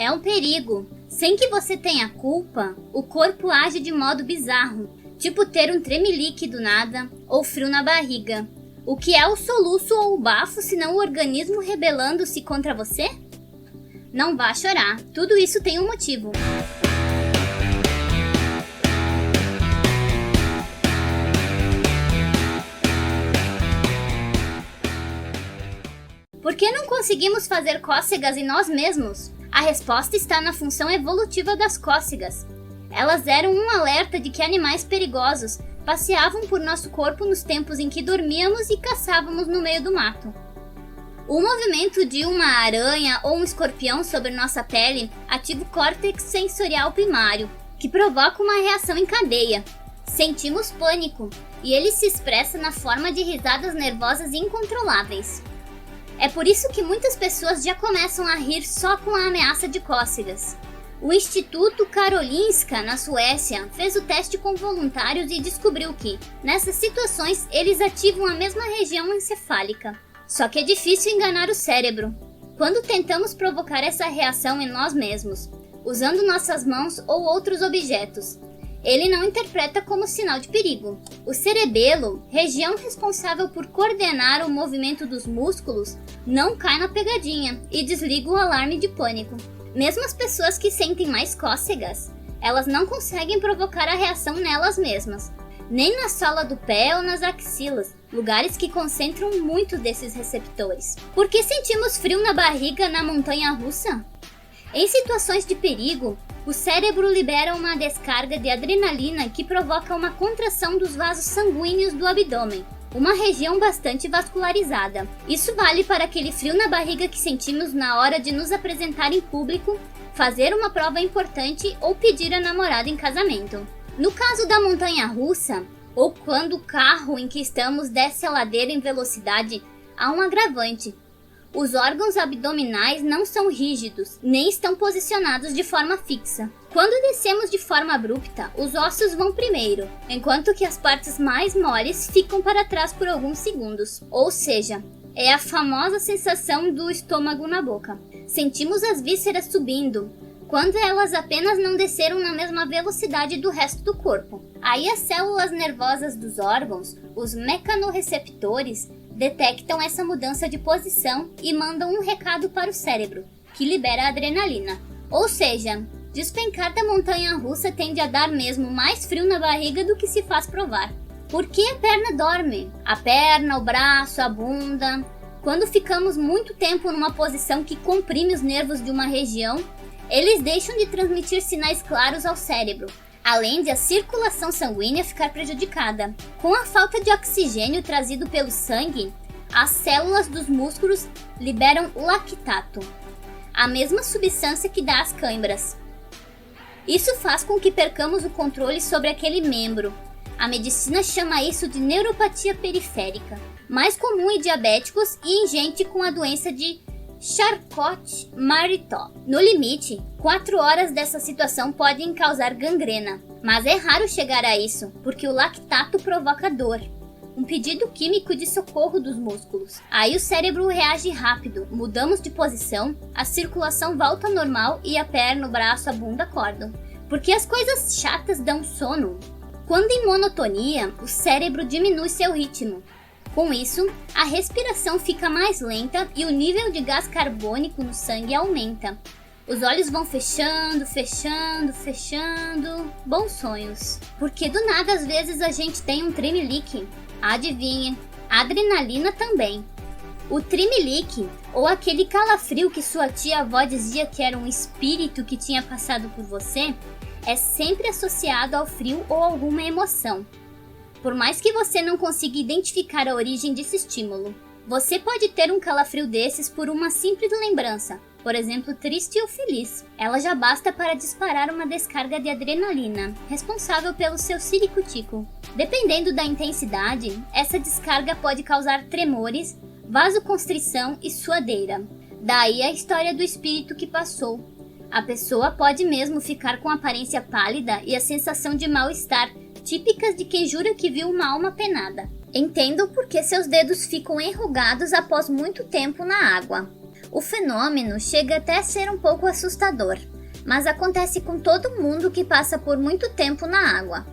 É um perigo. Sem que você tenha culpa, o corpo age de modo bizarro, tipo ter um tremelique do nada ou frio na barriga. O que é o soluço ou o bafo senão o organismo rebelando-se contra você? Não vá chorar, tudo isso tem um motivo. Por que não conseguimos fazer cócegas em nós mesmos? A resposta está na função evolutiva das cócegas. Elas eram um alerta de que animais perigosos passeavam por nosso corpo nos tempos em que dormíamos e caçávamos no meio do mato. O movimento de uma aranha ou um escorpião sobre nossa pele ativa o córtex sensorial primário, que provoca uma reação em cadeia. Sentimos pânico, e ele se expressa na forma de risadas nervosas incontroláveis. É por isso que muitas pessoas já começam a rir só com a ameaça de cócegas. O Instituto Karolinska, na Suécia, fez o teste com voluntários e descobriu que, nessas situações, eles ativam a mesma região encefálica. Só que é difícil enganar o cérebro. Quando tentamos provocar essa reação em nós mesmos, usando nossas mãos ou outros objetos, ele não interpreta como sinal de perigo. O cerebelo, região responsável por coordenar o movimento dos músculos, não cai na pegadinha e desliga o alarme de pânico. Mesmo as pessoas que sentem mais cócegas, elas não conseguem provocar a reação nelas mesmas, nem na sola do pé ou nas axilas, lugares que concentram muito desses receptores. Por que sentimos frio na barriga na montanha-russa? Em situações de perigo, o cérebro libera uma descarga de adrenalina que provoca uma contração dos vasos sanguíneos do abdômen, uma região bastante vascularizada. Isso vale para aquele frio na barriga que sentimos na hora de nos apresentar em público, fazer uma prova importante ou pedir a namorada em casamento. No caso da montanha-russa, ou quando o carro em que estamos desce a ladeira em velocidade, há um agravante. Os órgãos abdominais não são rígidos, nem estão posicionados de forma fixa. Quando descemos de forma abrupta, os ossos vão primeiro, enquanto que as partes mais moles ficam para trás por alguns segundos. Ou seja, é a famosa sensação do estômago na boca. Sentimos as vísceras subindo, quando elas apenas não desceram na mesma velocidade do resto do corpo. Aí as células nervosas dos órgãos, os mecanorreceptores, detectam essa mudança de posição e mandam um recado para o cérebro, que libera a adrenalina. Ou seja, despencar da montanha-russa tende a dar mesmo mais frio na barriga do que se faz provar. Por que a perna dorme? A perna, o braço, a bunda. Quando ficamos muito tempo numa posição que comprime os nervos de uma região, eles deixam de transmitir sinais claros ao cérebro, além de a circulação sanguínea ficar prejudicada. Com a falta de oxigênio trazido pelo sangue, as células dos músculos liberam lactato, a mesma substância que dá as câimbras. Isso faz com que percamos o controle sobre aquele membro. A medicina chama isso de neuropatia periférica, mais comum em diabéticos e em gente com a doença de Charcot-Marie-Tooth. No limite, 4 horas dessa situação podem causar gangrena, mas é raro chegar a isso, porque o lactato provoca dor, um pedido químico de socorro dos músculos. Aí o cérebro reage rápido, mudamos de posição, a circulação volta ao normal e a perna, o braço, a bunda acordam. Porque as coisas chatas dão sono. Quando em monotonia, o cérebro diminui seu ritmo. Com isso, a respiração fica mais lenta e o nível de gás carbônico no sangue aumenta. Os olhos vão fechando, fechando, fechando. Bons sonhos. Porque do nada às vezes a gente tem um tremelique. Adivinha, a adrenalina também. O tremelique, ou aquele calafrio que sua tia-avó dizia que era um espírito que tinha passado por você, é sempre associado ao frio ou alguma emoção. Por mais que você não consiga identificar a origem desse estímulo, você pode ter um calafrio desses por uma simples lembrança, por exemplo, triste ou feliz. Ela já basta para disparar uma descarga de adrenalina, responsável pelo seu ciricutico. Dependendo da intensidade, essa descarga pode causar tremores, vasoconstrição e suadeira. Daí a história do espírito que passou. A pessoa pode mesmo ficar com aparência pálida e a sensação de mal-estar, típicas de quem jura que viu uma alma penada. Entendam por que seus dedos ficam enrugados após muito tempo na água. O fenômeno chega até a ser um pouco assustador, mas acontece com todo mundo que passa por muito tempo na água.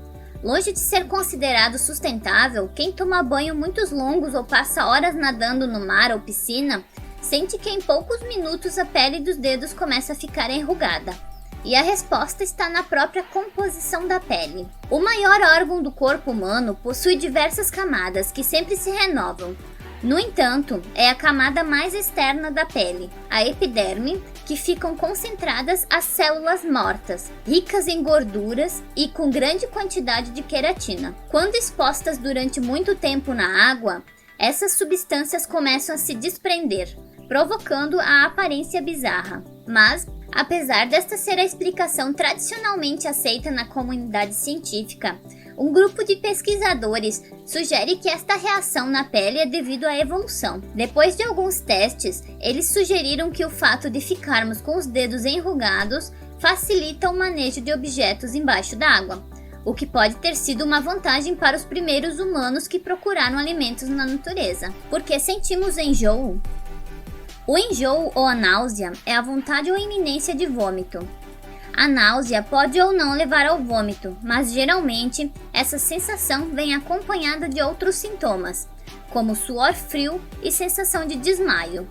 Longe de ser considerado sustentável, quem toma banho muitos longos ou passa horas nadando no mar ou piscina, sente que em poucos minutos a pele dos dedos começa a ficar enrugada. E a resposta está na própria composição da pele. O maior órgão do corpo humano possui diversas camadas que sempre se renovam. No entanto, é a camada mais externa da pele, a epiderme, que ficam concentradas as células mortas, ricas em gorduras e com grande quantidade de queratina. Quando expostas durante muito tempo na água, essas substâncias começam a se desprender, provocando a aparência bizarra. Mas, apesar desta ser a explicação tradicionalmente aceita na comunidade científica, um grupo de pesquisadores sugere que esta reação na pele é devido à evolução. Depois de alguns testes, eles sugeriram que o fato de ficarmos com os dedos enrugados facilita o manejo de objetos embaixo d'água, o que pode ter sido uma vantagem para os primeiros humanos que procuraram alimentos na natureza. Por que sentimos enjoo? O enjoo ou a náusea é a vontade ou iminência de vômito. A náusea pode ou não levar ao vômito, mas geralmente essa sensação vem acompanhada de outros sintomas, como suor frio e sensação de desmaio.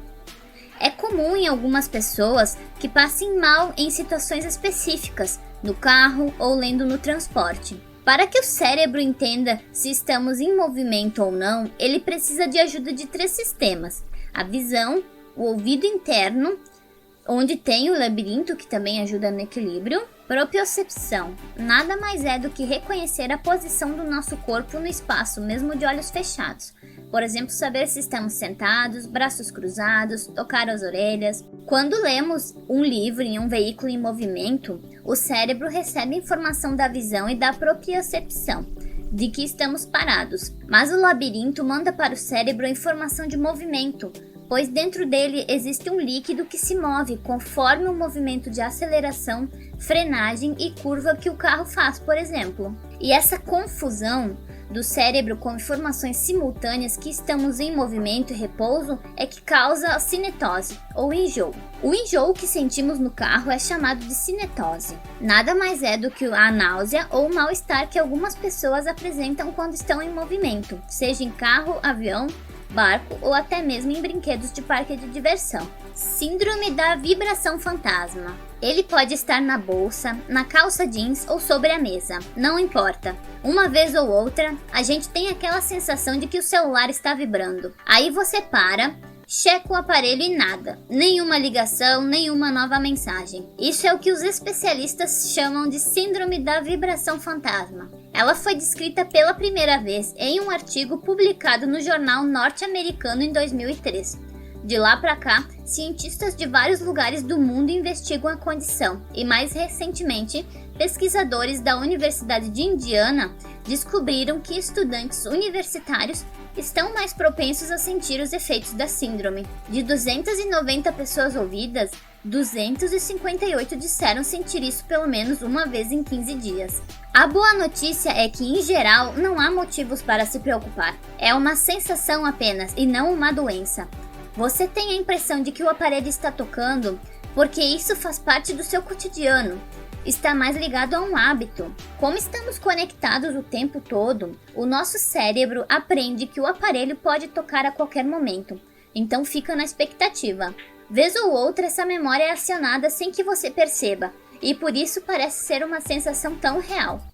É comum em algumas pessoas que passem mal em situações específicas, no carro ou lendo no transporte. Para que o cérebro entenda se estamos em movimento ou não, ele precisa de ajuda de 3 sistemas: a visão, o ouvido interno, onde tem o labirinto, que também ajuda no equilíbrio, propiocepção. Nada mais é do que reconhecer a posição do nosso corpo no espaço, mesmo de olhos fechados. Por exemplo, saber se estamos sentados, braços cruzados, tocar as orelhas. Quando lemos um livro em um veículo em movimento, o cérebro recebe informação da visão e da propiocepção, de que estamos parados. Mas o labirinto manda para o cérebro a informação de movimento, pois dentro dele existe um líquido que se move conforme o movimento de aceleração, frenagem e curva que o carro faz, por exemplo. E essa confusão do cérebro com informações simultâneas que estamos em movimento e repouso é que causa a cinetose, ou enjoo. O enjoo que sentimos no carro é chamado de cinetose. Nada mais é do que a náusea ou o mal-estar que algumas pessoas apresentam quando estão em movimento, seja em carro, avião, barco ou até mesmo em brinquedos de parque de diversão. Síndrome da vibração fantasma. Ele pode estar na bolsa, na calça jeans ou sobre a mesa, não importa. Uma vez ou outra, a gente tem aquela sensação de que o celular está vibrando. Aí você para, checa o aparelho e nada, nenhuma ligação, nenhuma nova mensagem. Isso é o que os especialistas chamam de síndrome da vibração fantasma. Ela foi descrita pela primeira vez em um artigo publicado no jornal norte-americano em 2003. De lá para cá, cientistas de vários lugares do mundo investigam a condição e, mais recentemente, pesquisadores da Universidade de Indiana descobriram que estudantes universitários estão mais propensos a sentir os efeitos da síndrome. De 290 pessoas ouvidas, 258 disseram sentir isso pelo menos uma vez em 15 dias. A boa notícia é que, em geral, não há motivos para se preocupar. É uma sensação apenas e não uma doença. Você tem a impressão de que o aparelho está tocando porque isso faz parte do seu cotidiano. Está mais ligado a um hábito. Como estamos conectados o tempo todo, o nosso cérebro aprende que o aparelho pode tocar a qualquer momento, então fica na expectativa. Vez ou outra, essa memória é acionada sem que você perceba, e por isso parece ser uma sensação tão real.